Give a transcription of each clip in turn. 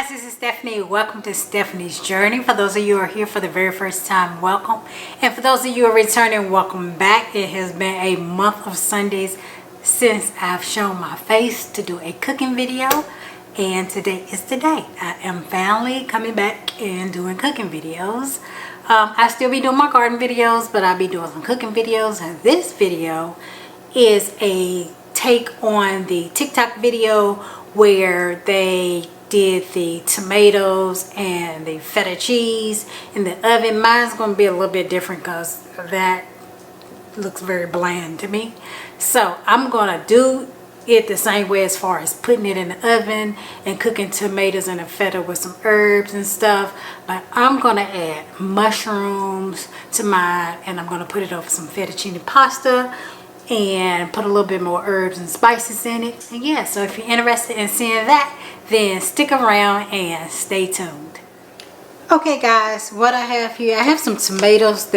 guys, this is Stephanie. Welcome to Stephanie's Journey. For those of you who are here for the very first time, welcome. And for those of you who are returning, welcome back. It has been a month of Sundays since I've shown my face to do a cooking video. And today is the day. I am finally coming back and doing cooking videos. I still be doing my garden videos, but I'll be doing some cooking videos. And this video is a take on the TikTok video where they did the tomatoes and the feta cheese in the oven. Mine's going to be a little bit different because that looks very bland to me. So I'm going to do it the same way as far as putting it in the oven and cooking tomatoes and the feta with some herbs and stuff. But I'm going to add mushrooms to mine, and I'm going to put it over some fettuccine pasta and put a little bit more herbs and spices in it. And yeah, so if you're interested in seeing that, then stick around and stay tuned. Okay guys, what I have here, I have some tomatoes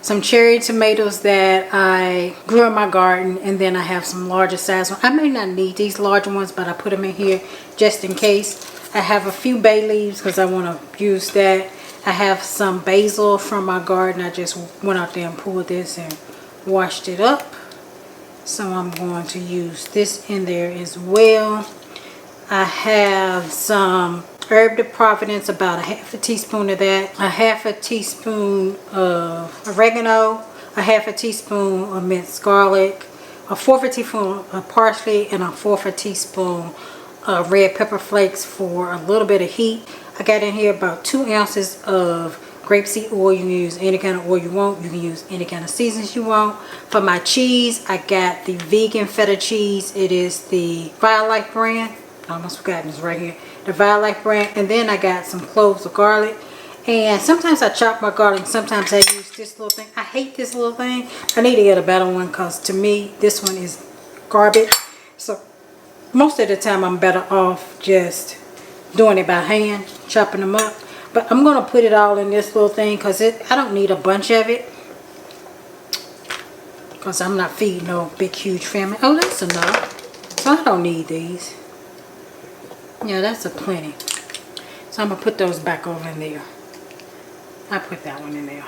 some cherry tomatoes that I grew in my garden, and then I have some larger size ones. I may not need these larger ones, but I put them in here just in case. I have a few bay leaves because I want to use that. I have some basil from my garden. I just went out there and pulled this and washed it up. So I'm going to use this in there as well. I have some herb de Provence, about a half a teaspoon of that, a half a teaspoon of oregano, a half a teaspoon of minced garlic, a fourth of a teaspoon of parsley, and a fourth of a teaspoon of red pepper flakes for a little bit of heat. I got in here about 2 ounces of grapeseed oil. You can use any kind of oil you want. You can use any kind of seasons you want. For my cheese, I got the vegan feta cheese. It is the Garlic brand. I almost forgot this right here. The Garlic brand. And then I got some cloves of garlic. And sometimes I chop my garlic. Sometimes I use this little thing. I hate this little thing. I need to get a better one because to me this one is garbage. So most of the time I'm better off just doing it by hand, chopping them up. But I'm going to put it all in this little thing because I don't need a bunch of it. Because I'm not feeding no big huge family. Oh, that's enough. So I don't need these. Yeah, that's a plenty. So I'm going to put those back over in there. I put that one in there.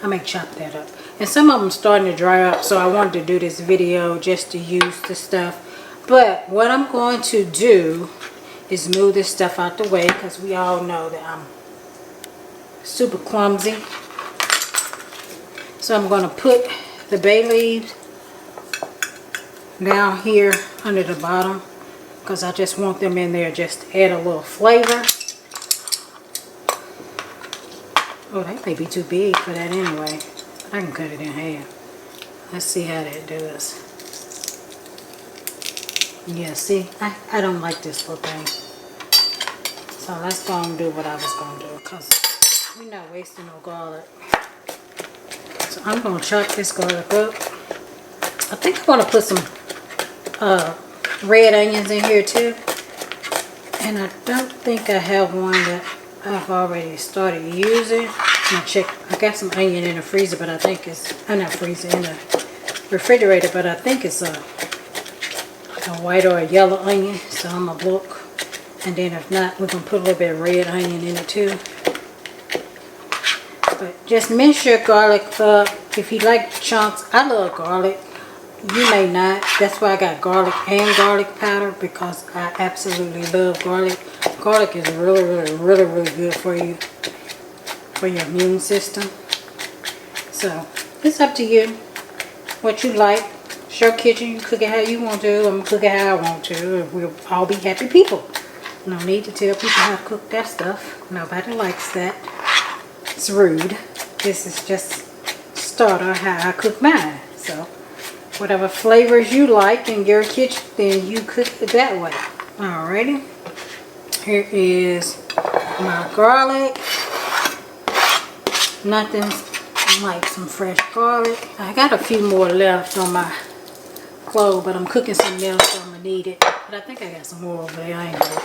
I may chop that up. And some of them starting to dry up, so I wanted to do this video just to use the stuff. But what I'm going to do is move this stuff out the way because we all know that I'm super clumsy. So I'm going to put the bay leaves down here under the bottom because I just want them in there just to add a little flavor. Oh, that may be too big for that anyway. I can cut it in half. Let's see how that does. Yeah, see, I don't like this little thing. So let's go and do what I was going to do because we're not wasting no garlic. So I'm going to chop this garlic up. I think I want to put some red onions in here too. And I don't think I have one that I've already started using. I'm going to check. I got some onion in the freezer, but I think it's, I'm not freezer, in the refrigerator, but I think it's a white or a yellow onion. So I'm going to look. And then if not, we're going to put a little bit of red onion in it too. But just mince your garlic up. If you like chunks, I love garlic. You may not. That's why I got garlic and garlic powder because I absolutely love garlic. Garlic is really good for you, for your immune system. So it's up to you what you like. It's your kitchen. You cook it how you want to. I'm going to cook it how I want to. We'll all be happy people. No need to tell people how to cook that stuff. Nobody likes that. It's rude. This is just starter how I cook mine. So whatever flavors you like in your kitchen, then you cook it that way. Alrighty. Here is my garlic. Nothing like some fresh garlic. I got a few more left on my clove, but I'm cooking something else, so I'm going to need it. But I think I got some more over there. I ain't know.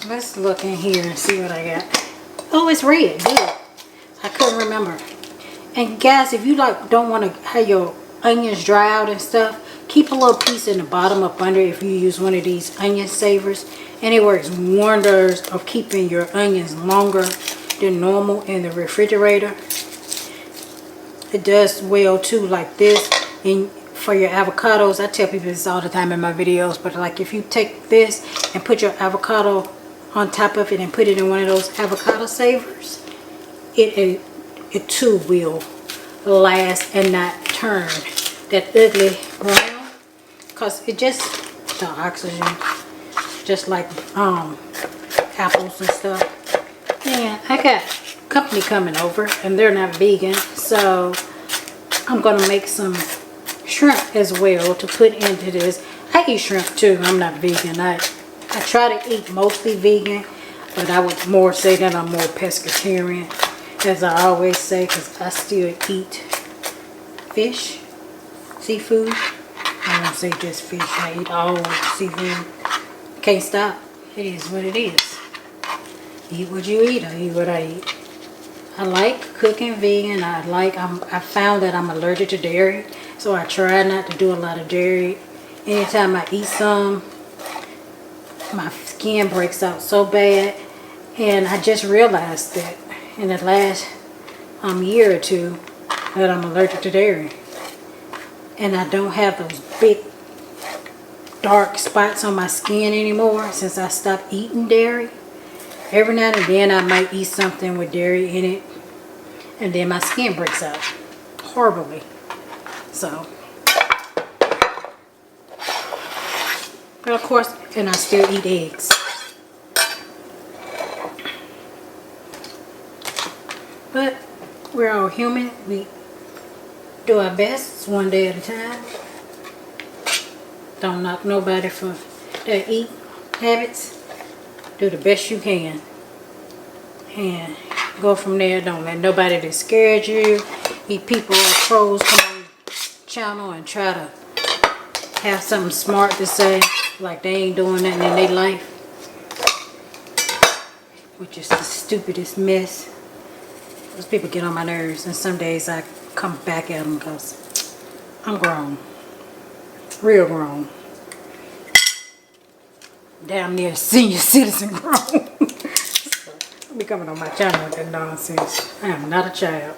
Let's look in here and see what I got. Oh, it's red. Good. I couldn't remember. And guys, if you don't want to have your onions dry out and stuff, keep a little piece in the bottom up under if you use one of these onion savers, and it works wonders of keeping your onions longer than normal in the refrigerator. It does well too, like this. And for your avocados, I tell people this all the time in my videos, but like if you take this and put your avocado on top of it and put it in one of those avocado savers, it too will last and not turn that ugly brown, because it just, the oxygen, just like apples and stuff. And I got company coming over and they're not vegan, so I'm gonna make some shrimp as well to put into this. I eat shrimp too. I'm not vegan. I try to eat mostly vegan, but I would more say that I'm more pescatarian, as I always say, because I still eat fish, seafood. I don't say just fish. I eat all seafood. Can't stop. It is what it is. Eat what you eat. I eat what I eat. I like cooking vegan. I found that I'm allergic to dairy, so I try not to do a lot of dairy. Anytime I eat some, my skin breaks out so bad. And I just realized that in the last year or two that I'm allergic to dairy. And I don't have those big dark spots on my skin anymore since I stopped eating dairy. Every now and then I might eat something with dairy in it, and then my skin breaks out horribly. So, but of course, and I still eat eggs. But we're all human. We do our best one day at a time. Don't knock nobody for their eat habits. Do the best you can and go from there. Don't let nobody discourage you. These people or pros come on the channel and try to have something smart to say, like they ain't doing nothing in their life, which is the stupidest mess. Those people get on my nerves, and some days I come back at them because I'm grown, real grown. Damn near senior citizen grown. So, don't be coming on my channel with that nonsense. I am not a child.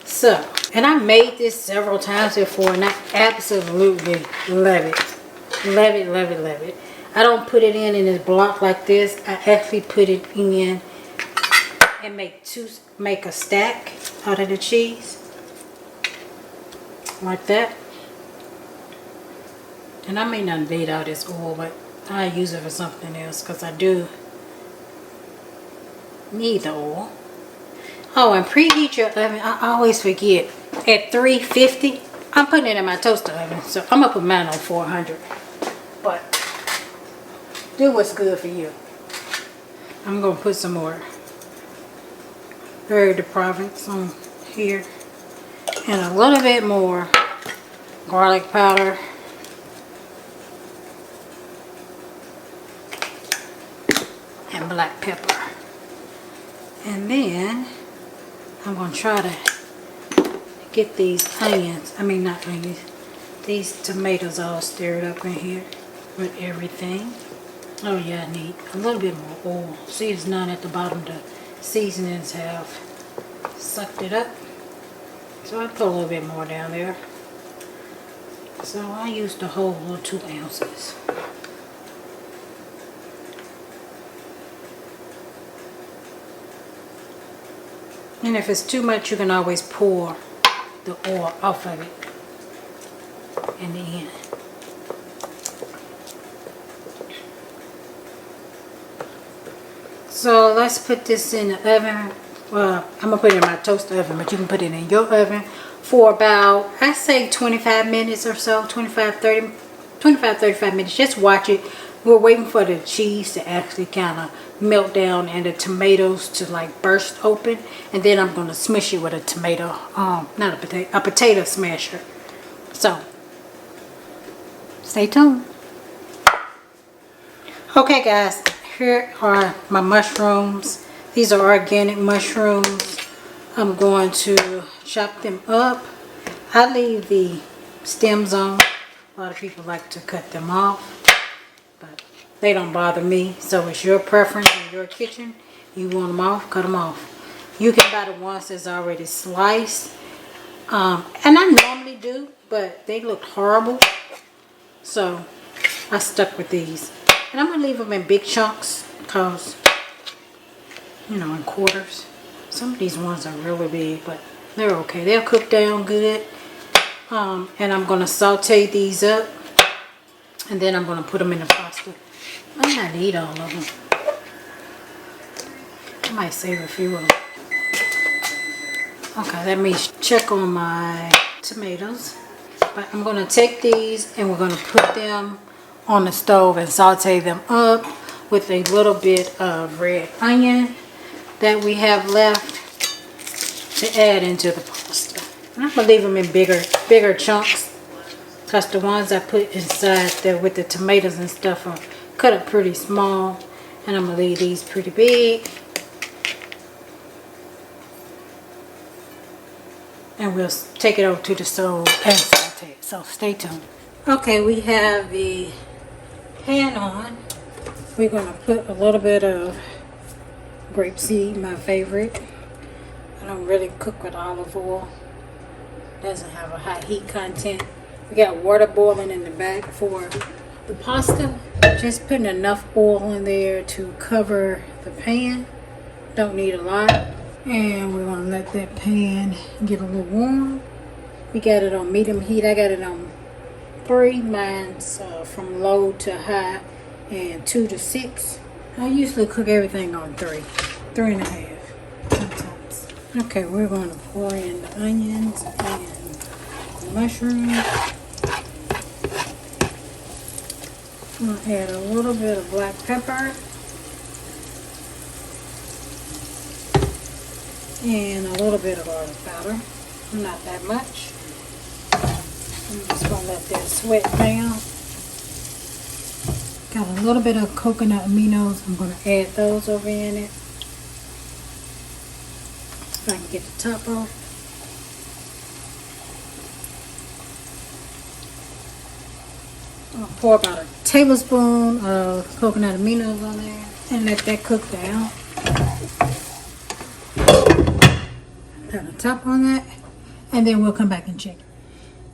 So, and I made this several times before, and I absolutely love it. Love it, love it, love it. I don't put it in this block like this. I actually put it in and make a stack out of the cheese. Like that. And I may not need all this oil, but I use it for something else because I do need the oil. Oh, and preheat your oven. I always forget. At 350, I'm putting it in my toaster oven. So I'm going to put mine on 400. But do what's good for you. I'm going to put some more Herbs de Provence on here. And a little bit more garlic powder. And black pepper. And then I'm going to try to get these onions, these tomatoes all stirred up in here with everything. Oh yeah, I need a little bit more oil. See, it's none at the bottom. The seasonings have sucked it up. So I put a little bit more down there. So I used the whole little 2 ounces. And if it's too much, you can always pour the oil off of it in the end. So let's put this in the oven. Well, I'm going to put it in my toaster oven, but you can put it in your oven for about, I say 25 minutes or so, 35 minutes. Just watch it. We're waiting for the cheese to actually kind of melt down and the tomatoes to like burst open, and then I'm going to smush it with a tomato, a potato smasher. So stay tuned. Okay guys, here are my mushrooms. These are organic mushrooms. I'm going to chop them up. I leave the stems on. A lot of people like to cut them off, but they don't bother me. So it's your preference in your kitchen. You want them off, cut them off. You can buy the ones that's already sliced. And I normally do, but they look horrible. So I stuck with these. And I'm going to leave them in big chunks because, you know, in quarters. Some of these ones are really big, but they're okay. They'll cook down good. And I'm going to saute these up. And then I'm going to put them in the pasta. I might not eat all of them. I might save a few of them. Okay, let me check on my tomatoes. But I'm going to take these and we're going to put them on the stove and saute them up with a little bit of red onion that we have left to add into the pasta. And I'm going to leave them in bigger chunks because the ones I put inside there with the tomatoes and stuff are cut up pretty small. And I'm going to leave these pretty big. And we'll take it over to the stove and saute it. So stay tuned. Okay, we have the pan on. We're going to put a little bit of grapeseed, my favorite. I don't really cook with olive oil. Doesn't have a high heat content. We got water boiling in the back for the pasta. Just putting enough oil in there to cover the pan. Don't need a lot. And we're going to let that pan get a little warm. We got it on medium heat. I got it on 3. Mine's from low to high and 2 to 6. I usually cook everything on 3. 3.5 sometimes. Okay, we're going to pour in the onions and the mushrooms. I'm going to add a little bit of black pepper. And a little bit of garlic powder, not that much. I'm just going to let that sweat down. Got a little bit of coconut aminos. I'm going to add those over in it. If I can get the top off. I'll pour about a tablespoon of coconut aminos on there and let that cook down. Got a top on that, and then we'll come back and check.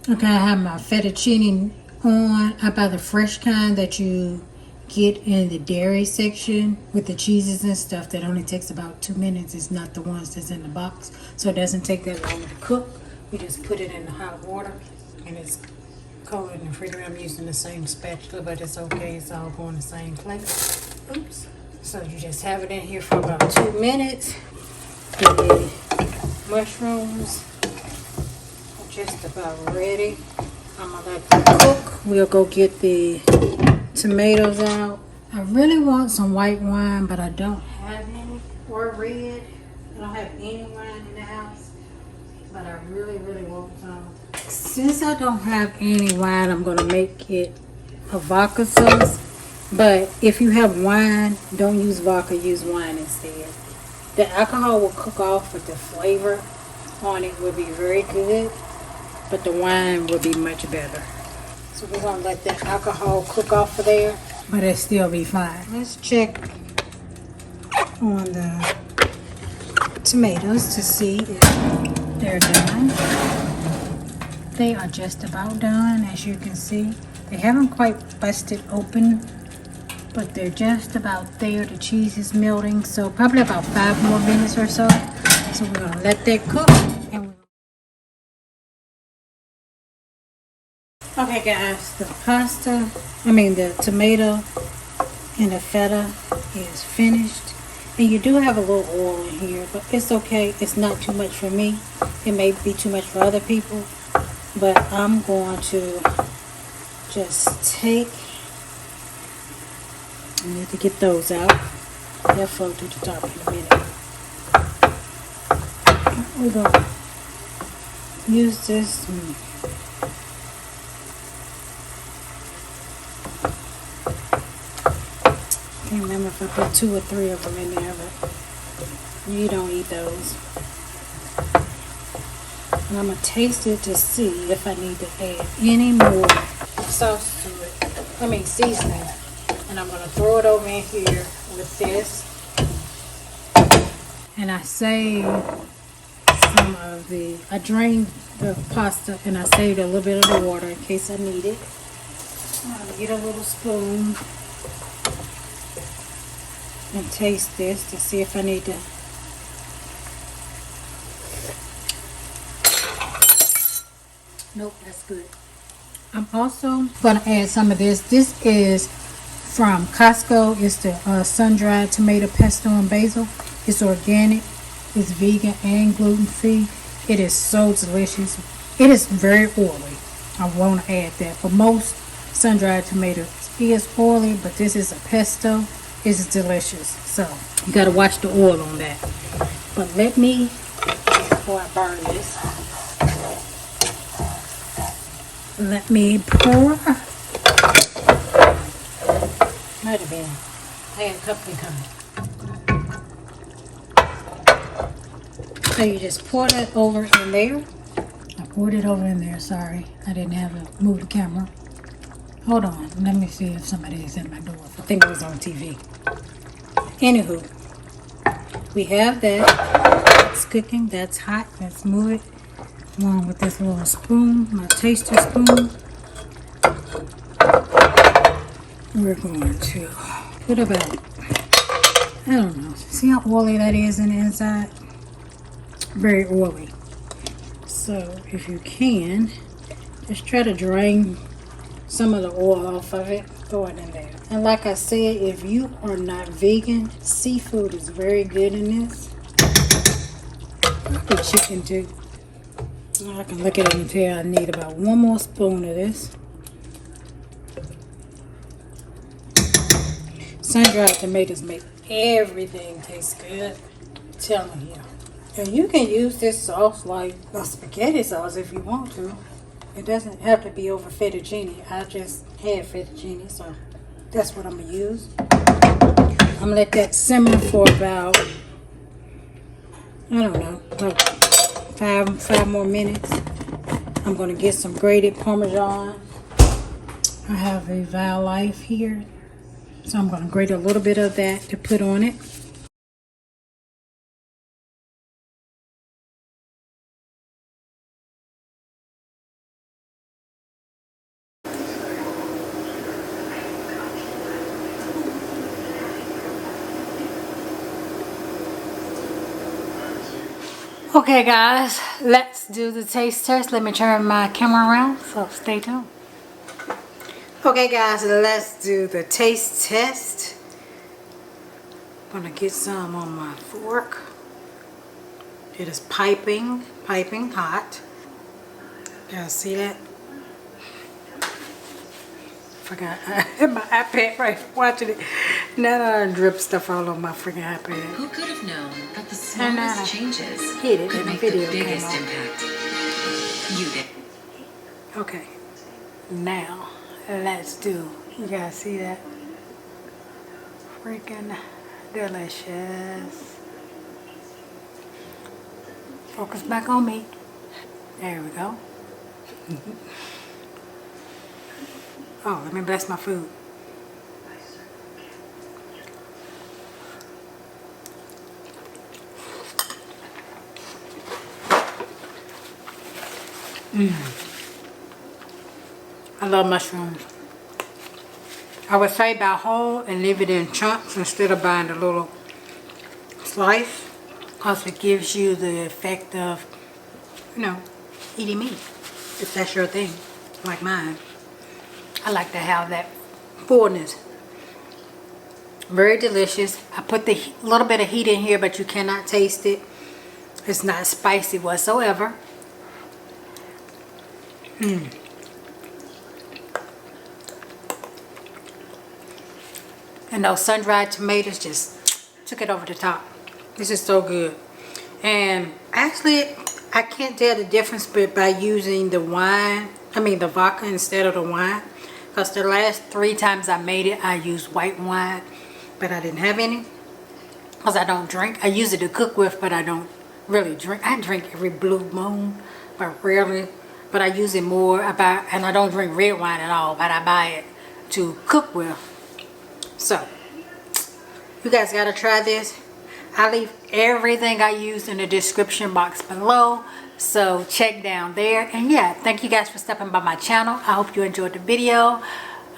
Okay, I have my fettuccine on. I buy the fresh kind that you get in the dairy section with the cheeses and stuff. That only takes about 2 minutes. It's not the ones that's in the box, so it doesn't take that long to cook. We just put it in the hot water, and it's cold in the refrigerator. I'm using the same spatula, but it's okay. It's all going the same place. Oops. So you just have it in here for about 2 minutes. The mushrooms are just about ready. I'm gonna let them cook. We'll go get the tomatoes out. I really want some white wine, but I don't have any, or red. I don't have any wine in the house, but I really want some. Since I don't have any wine, I'm gonna make it a vodka sauce. But if you have wine, don't use vodka, use wine instead. The alcohol will cook off, but the flavor on it will be very good. But the wine will be much better. So we're going to let that alcohol cook off of there, but it'll still be fine. Let's check on the tomatoes to see if they're done. They are just about done, as you can see. They haven't quite busted open, but they're just about there. The cheese is melting, so probably about 5 more minutes or so. So we're going to let that cook. Okay guys, the tomato and the feta is finished. And you do have a little oil in here, but it's okay. It's not too much for me. It may be too much for other people, but I'm going to just take, I need to get those out. They'll float to the top in a minute. We're going to use this. I can't remember if I put 2 or 3 of them in there, but you don't eat those. And I'm going to taste it to see if I need to add any more sauce to it. I mean seasoning. And I'm going to throw it over in here with this. And I saved some of the, I drained the pasta and I saved a little bit of the water in case I need it. I'm going to get a little spoon and taste this to see if I need to. Nope, that's good. I'm also going to add some of this. This is from Costco. It's the sun-dried tomato pesto and basil. It's organic. It's vegan and gluten-free. It is so delicious. It is very oily. I want to add that. But most sun-dried tomatoes is oily, but this is a pesto. It's delicious. So you got to watch the oil on that. But let me, before I burn this, let me pour. Might have been. I had company coming. So you just pour that over in there. I poured it over in there. Sorry, I didn't have to move the camera. Hold on. Let me see if somebody is at my door. I think it was on TV. Anywho, we have that. It's cooking. That's hot. Let's move it along with this little spoon, my taster spoon. We're going to put about, I don't know, see how oily that is in the inside? Very oily. So if you can, just try to drain some of the oil off of it, throw it in there. And like I said, if you are not vegan, seafood is very good in this. Probably chicken too. I can look at it and tell I need about one more spoon of this. Sun-dried tomatoes make everything taste good. I'm telling you. And you can use this sauce like a spaghetti sauce if you want to. It doesn't have to be over fettuccine. I just had fettuccine, so that's what I'm going to use. I'm going to let that simmer for about, I don't know, like five more minutes. I'm going to get some grated Parmesan. I have a Val Life here, so I'm going to grate a little bit of that to put on it. Okay guys, let's do the taste test. Let me turn my camera around, so stay tuned. Okay guys, let's do the taste test. I'm gonna get some on my fork. It is piping hot. Y'all see that? Forgot I had my iPad right watching it. Now I drip stuff all on my freaking iPad. Who could have known that the smallest changes hit it could and the make the video biggest came on. impact? You did. Okay, now let's do. You guys see that? Freaking delicious. Focus back on me. There we go. Oh, let me bless my food. I love mushrooms. I would say buy whole and leave it in chunks instead of buying the little slice, because it gives you the effect of, you know, eating meat, if that's your thing, like mine. I like to have that fullness. Very delicious. I put the little bit of heat in here, but you cannot taste it. It's not spicy whatsoever. And those sun-dried tomatoes just took it over the top. This is so good. And actually, I can't tell the difference by using the wine, the vodka instead of the wine. Because the last 3 times I made it, I used white wine, but I didn't have any. Because I don't drink. I use it to cook with, but I don't really drink. I drink every blue moon, but rarely. But I use it more about, and I don't drink red wine at all, but I buy it to cook with. So you guys gotta try this. I leave everything I use in the description box below, so check down there. And yeah, thank you guys for stopping by my channel. I hope you enjoyed the video.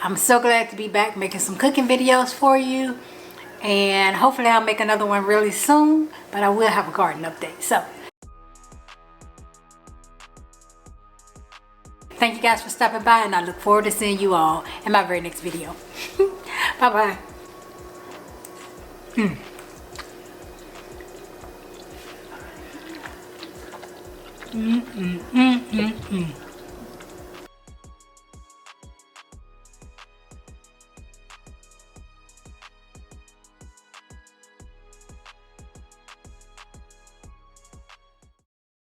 I'm so glad to be back making some cooking videos for you, and hopefully I'll make another one really soon, but I will have a garden update. So thank you guys for stopping by, and I look forward to seeing you all in my very next video. Bye bye. Mm-mm-mm-mm-mm.